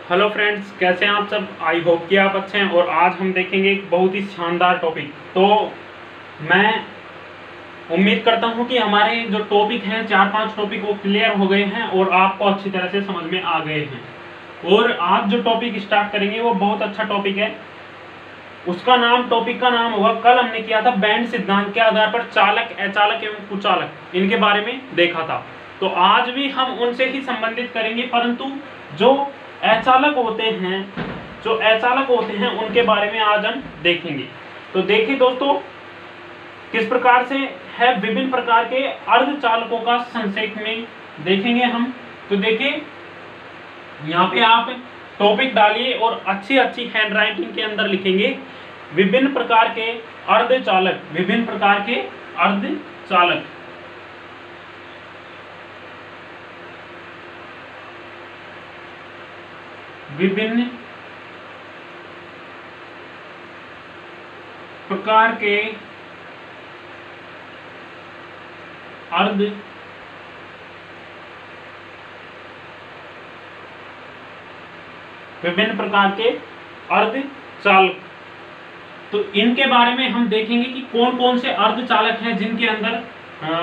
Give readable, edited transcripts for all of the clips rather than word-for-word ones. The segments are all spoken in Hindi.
हेलो फ्रेंड्स, कैसे हैं आप सब। आई होप कि आप अच्छे हैं। और आज हम देखेंगे एक बहुत ही शानदार टॉपिक। तो मैं उम्मीद करता हूं कि हमारे जो टॉपिक हैं 4-5 टॉपिक वो क्लियर हो गए हैं और आपको अच्छी तरह से समझ में आ गए हैं। और आज जो टॉपिक स्टार्ट करेंगे वो बहुत अच्छा टॉपिक है। उसका नाम, टॉपिक का नाम होगा, कल हमने किया था बैंड सिद्धांत के आधार पर चालक, अचालक एवं कुचालक, इनके बारे में देखा था। तो आज भी हम उनसे ही संबंधित करेंगे, परंतु जो अचालक होते हैं उनके बारे में आज हम देखेंगे। तो देखिए दोस्तों, किस प्रकार से है विभिन्न प्रकार के अर्धचालकों का संक्षेप में देखेंगे हम। तो देखिए, यहाँ पे आप टॉपिक डालिए और अच्छी हैंडराइटिंग के अंदर लिखेंगे विभिन्न प्रकार के अर्धचालक, विभिन्न प्रकार के अर्धचालक। विभिन्न प्रकार के अर्धचालक। तो इनके बारे में हम देखेंगे कि कौन कौन से अर्धचालक हैं जिनके अंदर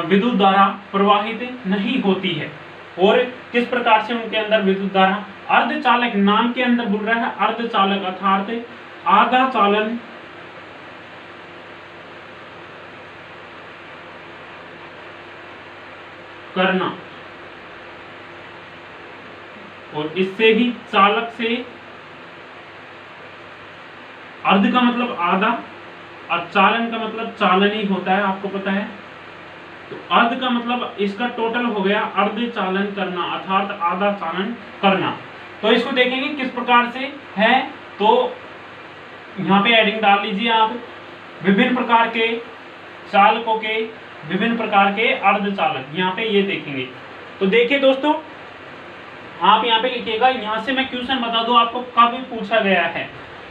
विद्युत धारा प्रवाहित नहीं होती है और किस प्रकार से उनके अंदर विद्युत धारा। अर्धचालक नाम के अंदर बोल रहा है अर्धचालक अर्थात आधा चालन करना, और इससे ही चालक से, अर्ध का मतलब आधा और चालन का मतलब चालन ही होता है, आपको पता है। तो अर्ध का मतलब इसका टोटल हो गया अर्ध चालन करना अर्थात आधा चालन करना। तो इसको देखेंगे किस प्रकार से है। तो यहाँ पे एडिंग डाल लीजिए आप, विभिन्न प्रकार के चालकों के, विभिन्न प्रकार के अर्धचालक, यहाँ पे ये देखेंगे। तो देखिए दोस्तों, आप यहाँ पे लिखिएगा, यहाँ से मैं क्वेश्चन बता दूं आपको कब पूछा गया है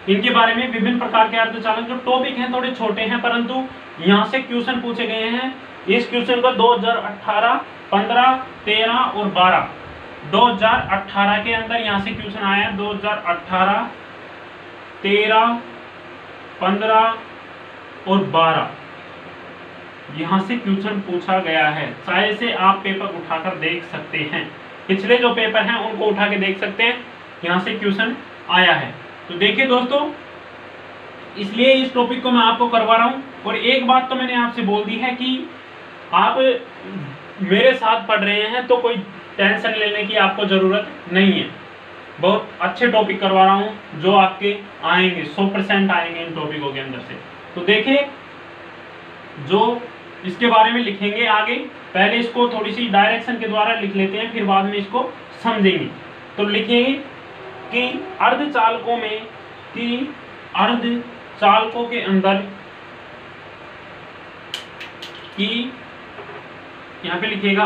इनके बारे में। विभिन्न प्रकार के अर्धचालक जो टॉपिक हैं थोड़े छोटे हैं, परंतु यहाँ से क्वेश्चन पूछे गए हैं। इस क्वेश्चन को 2018, 15, 13 और 12, 2018 के अंदर यहाँ से क्वेश्चन आया है। 2018, 13, 15 और 12 यहाँ से क्वेश्चन पूछा गया है। चाहे से आप पेपर उठाकर देख सकते हैं, पिछले जो पेपर हैं उनको उठा के देख सकते हैं, यहाँ से क्वेश्चन आया है। तो देखिए दोस्तों, इसलिए इस टॉपिक को मैं आपको करवा रहा हूँ। और एक बात तो मैंने आपसे बोल दी है कि आप मेरे साथ पढ़ रहे हैं तो कोई टेंशन लेने की आपको जरूरत नहीं है। बहुत अच्छे टॉपिक करवा रहा हूँ जो आपके आएंगे, 100% आएंगे इन टॉपिकों के अंदर से। तो देखिए, जो इसके बारे में लिखेंगे आगे, पहले इसको थोड़ी सी डायरेक्शन के द्वारा लिख लेते हैं, फिर बाद में इसको समझेंगे। तो लिखेंगे कि अर्धचालकों के अंदर कि, यहाँ पे लिखिएगा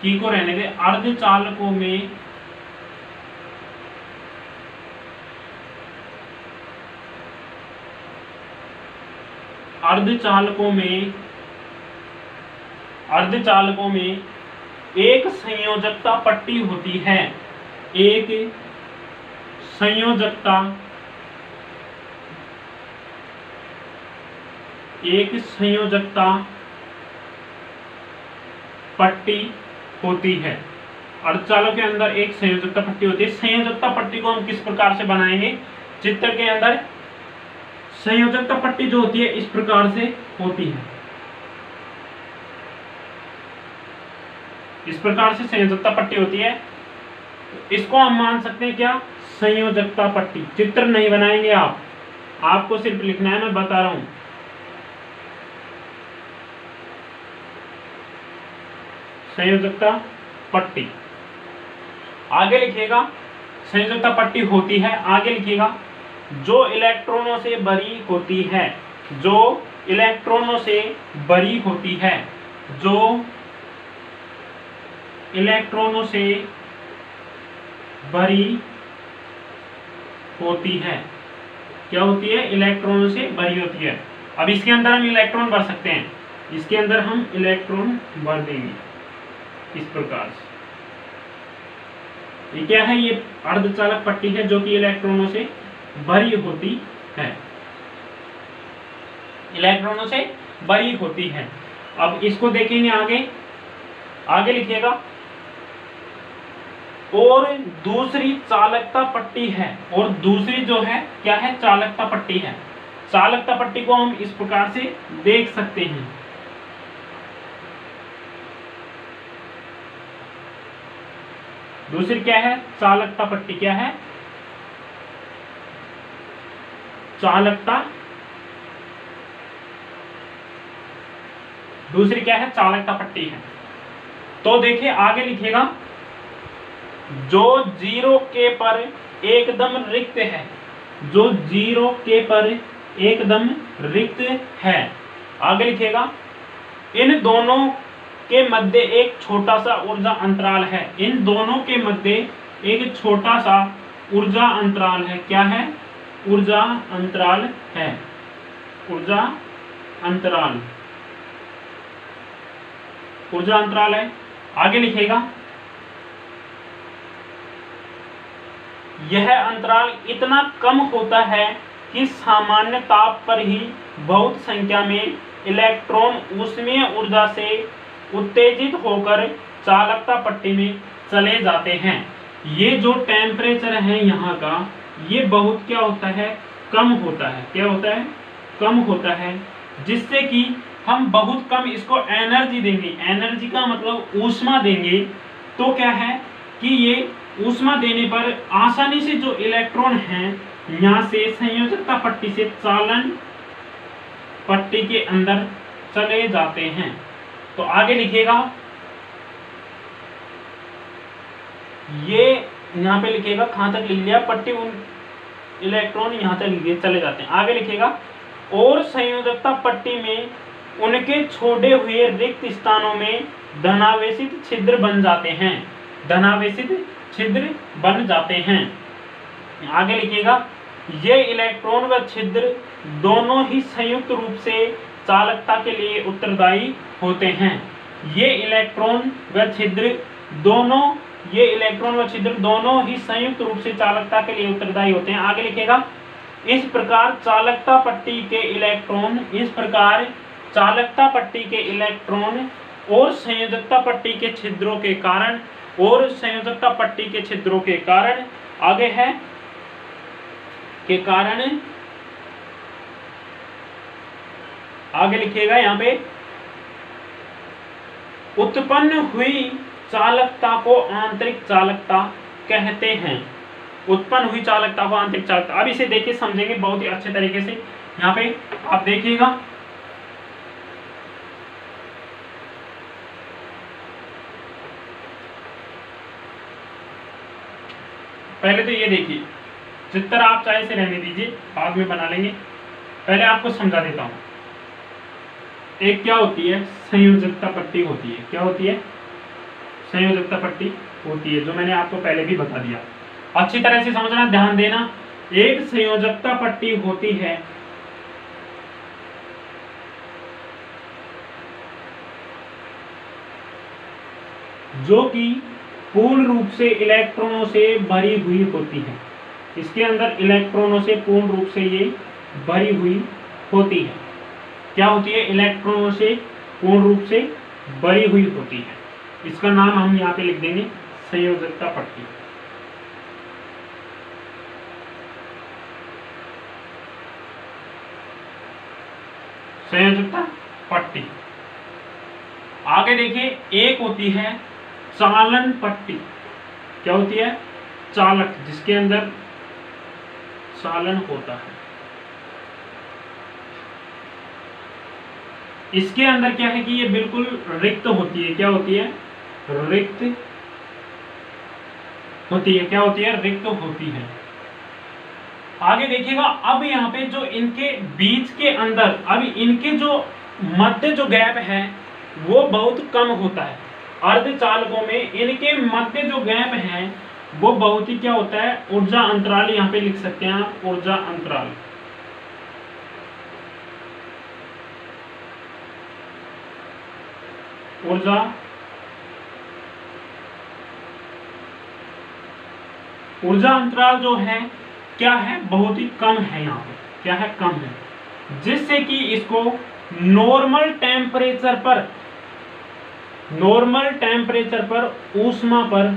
की को रहने दे, अर्धचालकों में अर्धचालकों में एक संयोजकता पट्टी होती है। एक संयोजकता पट्टी होती है। अर्धचालक के अंदर एक संयोजकता पट्टी होती है। संयोजकता पट्टी को हम किस प्रकार से बनाएंगे, चित्र के अंदर संयोजकता पट्टी जो होती है इस प्रकार से होती है। इस प्रकार से संयोजकता पट्टी होती है। इसको हम मान सकते हैं क्या, संयोजकता पट्टी। चित्र नहीं बनाएंगे आप, आपको सिर्फ लिखना है, मैं बता रहा हूं। संयोजकता पट्टी, आगे लिखिएगा संयोजकता पट्टी होती है। आगे लिखिएगा जो इलेक्ट्रॉनों से भरी होती है, जो इलेक्ट्रॉनों से भरी होती है, जो इलेक्ट्रॉनों से भरी होती है। क्या होती है, इलेक्ट्रॉनों से भरी होती है। अब इसके अंदर हम इलेक्ट्रॉन भर सकते हैं, इसके अंदर हम इलेक्ट्रॉन भर देंगे। इस प्रकार से। ये क्या है? ये अर्धचालक पट्टी है जो कि इलेक्ट्रॉनों से भरी होती है, इलेक्ट्रॉनों से भरी होती है। अब इसको देखेंगे आगे, आगे लिखिएगा। और दूसरी चालकता पट्टी है, और दूसरी जो है क्या है? चालकता पट्टी है। चालकता पट्टी को हम इस प्रकार से देख सकते हैं। दूसरी क्या है? चालकता पट्टी। क्या है? चालकता। दूसरी क्या है? चालकता पट्टी है। तो देखिए आगे लिखिएगा, जो 0K पर एकदम रिक्त है, जो 0K पर एकदम रिक्त है। आगे लिखिएगा, इन दोनों के मध्य एक छोटा सा ऊर्जा अंतराल है। इन दोनों के मध्य एक छोटा सा ऊर्जा अंतराल है। क्या है? ऊर्जा अंतराल है, ऊर्जा अंतराल, ऊर्जा अंतराल है। आगे लिखिएगा, यह अंतराल इतना कम होता है कि सामान्य ताप पर ही बहुत संख्या में इलेक्ट्रॉन ऊष्मीय ऊर्जा से उत्तेजित होकर चालकता पट्टी में चले जाते हैं। ये जो टेम्परेचर है यहाँ का, ये बहुत क्या होता है? कम होता है। क्या होता है? कम होता है, जिससे कि हम बहुत कम इसको एनर्जी देंगे। एनर्जी का मतलब ऊष्मा देंगे, तो क्या है कि ये ऊष्मा देने पर आसानी से जो इलेक्ट्रॉन हैं यहाँ से संयोजकता पट्टी से चालन पट्टी के अंदर चले जाते हैं। तो आगे लिखिएगा, ये यहाँ पे लिखिएगा, कहाँ तक लिख लिया? पट्टी, उन इलेक्ट्रॉन यहाँ तक चले जाते हैं। आगे लिखिएगा, और संयोजकता पट्टी में उनके छोड़े हुए रिक्त स्थानों में धनावेशित छिद्र बन जाते हैं, धनावेशित छिद्र बन जाते हैं। आगे लिखिएगा, ये इलेक्ट्रॉन व छिद्र दोनों ही संयुक्त रूप से चालकता के लिए उत्तरदायी होते हैं। ये इलेक्ट्रॉन व छिद्र दोनों, ये इलेक्ट्रॉन व छिद्र दोनों ही संयुक्त रूप से चालकता के लिए उत्तरदायी होते हैं। आगे लिखिएगा, इस प्रकार चालकता पट्टी के इलेक्ट्रॉन, इस प्रकार चालकता पट्टी के इलेक्ट्रॉन और संयोजकता पट्टी के छिद्रों के कारण, और संयोजकता पट्टी के छिद्रों के कारण, आगे है के कारण, आगे लिखिएगा यहाँ पे, उत्पन्न हुई चालकता को आंतरिक चालकता कहते हैं। उत्पन्न हुई चालकता को आंतरिक चालकता। अब इसे देखिए, समझेंगे बहुत ही अच्छे तरीके से। यहाँ पे आप देखिएगा, पहले तो ये देखिए, चित्र आप चाहे से रहने दीजिए, बाद में बना लेंगे। पहले आपको समझा देता हूं। एक क्या होती है? संयोजकता पट्टी होती है। क्या होती है? संयोजकता पट्टी होती है, जो मैंने आपको पहले भी बता दिया। अच्छी तरह से समझना, ध्यान देना। एक संयोजकता पट्टी होती है जो कि पूर्ण रूप से इलेक्ट्रॉनों से भरी हुई होती है। इसके अंदर इलेक्ट्रॉनों से पूर्ण रूप से ये भरी हुई होती है। क्या होती है? इलेक्ट्रॉनों से पूर्ण रूप से भरी हुई होती है। इसका नाम हम यहाँ पे लिख देंगे संयोजकता पट्टी। संयोजकता पट्टी। आगे देखिए, एक होती है चालन पट्टी। क्या होती है? चालक, जिसके अंदर चालन होता है। इसके अंदर क्या है कि ये बिल्कुल रिक्त होती है। क्या होती है? रिक्त होती है। क्या होती है? रिक्त होती है। आगे देखिएगा, अब यहाँ पे जो इनके बीच के अंदर, अब इनके जो मध्य जो गैप है वो बहुत कम होता है। अर्धचालकों में इनके मध्य जो गैप है वो बहुत ही क्या होता है? ऊर्जा अंतराल। यहाँ पे लिख सकते हैं आप, ऊर्जा अंतराल। ऊर्जा ऊर्जा अंतराल जो है क्या है, बहुत ही कम है, यहाँ पे क्या है, कम है, जिससे कि इसको नॉर्मल टेम्परेचर पर ऊष्मा पर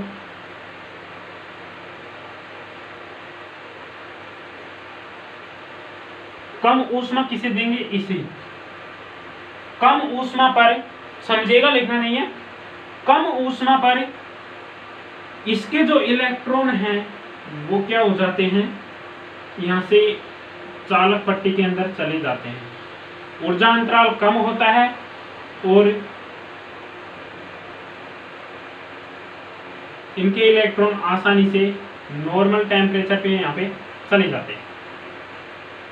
कम ऊष्मा किसे देंगे, इसे कम ऊष्मा पर, समझेगा, लिखना नहीं है, कम ऊष्मा पर इसके जो इलेक्ट्रॉन हैं वो क्या हो जाते हैं, यहां से चालक पट्टी के अंदर चले जाते हैं। ऊर्जा अंतराल कम होता है और इनके इलेक्ट्रॉन आसानी से नॉर्मल टेम्परेचर पे यहाँ पे चले जाते हैं।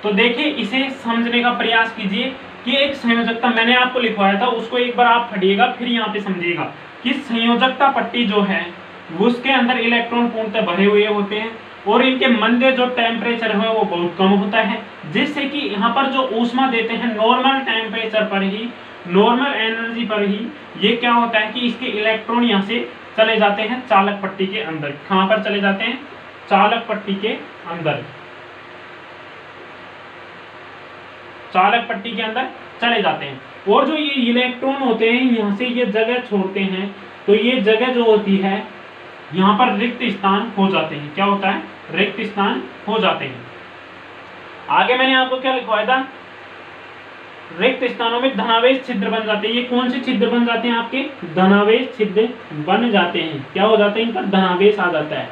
तो देखिए, इसे समझने का प्रयास कीजिए कि एक संयोजकता मैंने आपको लिखवाया था, उसको एक बार आप पढ़िएगा, फिर यहाँ पे समझिएगा कि संयोजकता पट्टी जो है उसके अंदर इलेक्ट्रॉन पूर्णतः भरे हुए होते हैं और इनके मध्य जो टेम्परेचर है वो बहुत कम होता है, जिससे कि यहाँ पर जो ऊष्मा देते हैं नॉर्मल टेम्परेचर पर ही, नॉर्मल एनर्जी पर ही, ये क्या होता है कि इसके इलेक्ट्रॉन यहाँ से चले जाते हैं चालक पट्टी के अंदर। कहाँ पर चले जाते हैं, चालक पट्टी के अंदर, चालक पट्टी के अंदर चले जाते हैं। और जो ये इलेक्ट्रॉन होते हैं यहाँ से ये जगह छोड़ते हैं, तो ये जगह जो होती है यहाँ पर रिक्त स्थान हो जाते हैं। क्या होता है, रिक्त स्थान हो जाते हैं। आगे मैंने आपको क्या लिखवाया था, रिक्त स्थानों में धनावेश छिद्र बन जाते हैं। ये कौन से छिद्र बन जाते हैं, आपके धनावेश छिद्र बन जाते हैं। क्या हो जाते हैं, इन पर धनावेश आ जाता है,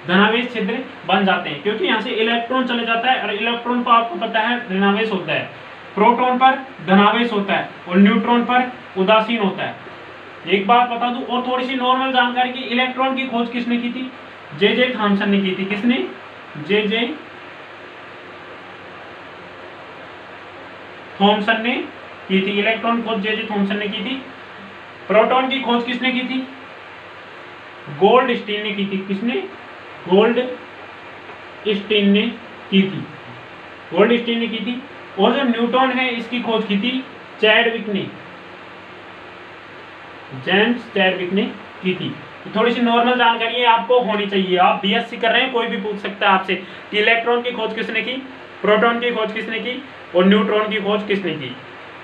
धनावेश छिद्र बन जाते हैं, क्योंकि यहाँ से इलेक्ट्रॉन चले जाता है और इलेक्ट्रॉन पर आपको पता है ऋणावेश होता है, प्रोटॉन पर धनावेश होता है और न्यूट्रॉन पर उदासीन होता है। एक बात बता दूं और थोड़ी सी नॉर्मल जानकारी की, इलेक्ट्रॉन की खोज किसने की थी, जे थॉमसन ने की थी। किसने, जे थॉमसन ने की थी। इलेक्ट्रॉन खोज जे थॉमसन ने की थी। प्रोटॉन की खोज किसने की थी, गोल्डस्टीन ने की थी। किसने, गोल्डस्टीन ने की थी, गोल्डस्टीन ने की थी। और जो न्यूट्रॉन है इसकी खोज की थी चैडविक ने, जेम्स चैडविक ने की थी। तो थोड़ी सी नॉर्मल जानकारी आपको होनी चाहिए। आप बीएससी कर रहे हैं, कोई भी पूछ सकता है आपसे कि इलेक्ट्रॉन की खोज किसने की, प्रोटॉन की खोज किसने की और न्यूट्रॉन की खोज किसने की।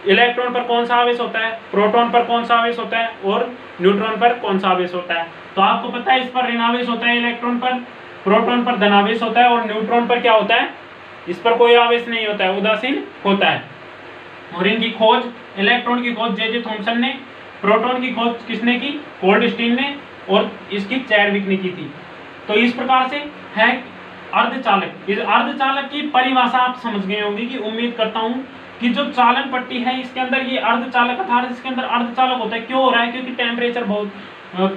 इलेक्ट्रॉन पर कौन सा आवेश होता है, प्रोटॉन पर कौन सा आवेश होता है और न्यूट्रॉन पर कौन सा आवेश होता है। तो आपको पता है इस पर ऋणावेश होता है, इलेक्ट्रॉन पर, प्रोटॉन पर धनावेश होता है और न्यूट्रॉन पर क्या होता है, इस पर कोई आवेश नहीं होता है, उदासीन होता है। और इनकी खोज, इलेक्ट्रॉन की खोज जे थॉमसन ने, प्रोटॉन की खोज किसने की, गोल्डस्टीन ने और इसकी चैडविक ने की थी। तो इस प्रकार से है अर्धचालक। इस अर्धचालक की परिभाषा आप समझ गए होंगे कि उम्मीद करता हूं कि जो चालन पट्टी है इसके अंदर ये अर्धचालक अर्थात इसके अंदर अर्धचालक होता है। क्यों हो रहा है, क्योंकि टेम्परेचर बहुत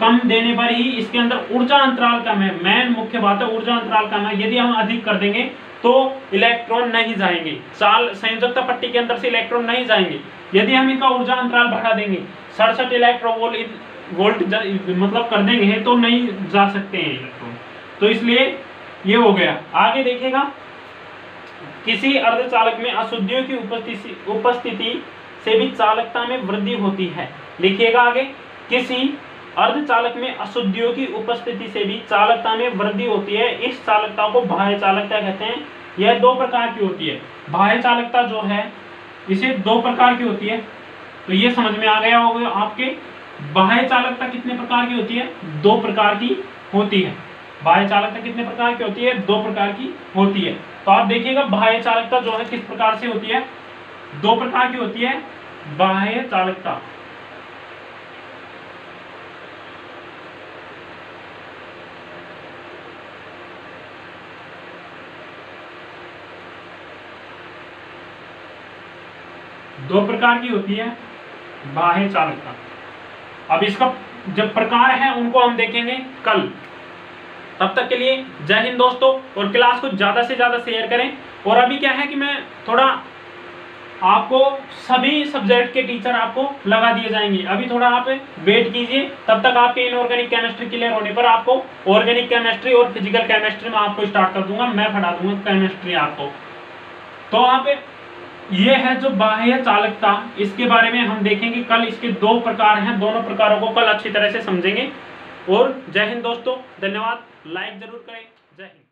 कम देने पर ही इसके अंदर ऊर्जा अंतराल कम है। मेन मुख्य बात है ऊर्जा अंतराल कम है। यदि हम अधिक कर देंगे तो इलेक्ट्रॉन नहीं जाएंगे, संयोजकता पट्टी के अंदर से इलेक्ट्रॉन नहीं जाएंगे। यदि हम इनका ऊर्जा अंतराल बढ़ा देंगे, 67 इलेक्ट्रॉन वोल्ट मतलब कर देंगे तो नहीं जा सकते हैं इलेक्ट्रॉन। तो इसलिए ये हो गया। आगे देखिएगा, किसी अर्धचालक में अशुद्धियों की उपस्थिति से भी चालकता में वृद्धि होती है। लिखिएगा आगे, किसी अर्धचालक में अशुद्धियों की उपस्थिति से भी चालकता में वृद्धि होती है। इस चालकता को बाह्य चालकता कहते हैं। यह दो प्रकार की होती है। बाह्य चालकता जो है इसे दो प्रकार की होती है। तो ये समझ में आ गया होगा आपके, बाह्य चालकता कितने प्रकार की होती है, दो प्रकार की होती है। बाह्य चालकता कितने प्रकार की होती है, दो प्रकार की होती है। तो आप देखिएगा बाह्य चालकता जो है किस प्रकार से होती है, दो प्रकार की होती है बाह्य चालकता। दो प्रकार की होती है बाह्य चालकता। अब इसका जब प्रकार है उनको हम देखेंगे कल। तब तक के लिए जय हिंद दोस्तों, और क्लास को ज्यादा से ज्यादा शेयर करें। और अभी क्या है कि मैं थोड़ा आपको सभी सब्जेक्ट के टीचर आपको लगा दिए जाएंगे। अभी थोड़ा आप वेट कीजिए, तब तक आपके इनऑर्गेनिक केमिस्ट्री क्लियर होने पर आपको ऑर्गेनिक केमिस्ट्री और फिजिकल केमिस्ट्री में आपको स्टार्ट कर दूंगा, मैं पढ़ा दूंगा केमिस्ट्री आपको। तो आप ये है जो बाह्य चालकता, इसके बारे में हम देखेंगे कल। इसके दो प्रकार हैं, दोनों प्रकारों को कल अच्छी तरह से समझेंगे। और जय हिंद दोस्तों, धन्यवाद। लाइक जरूर करें। जय हिंद।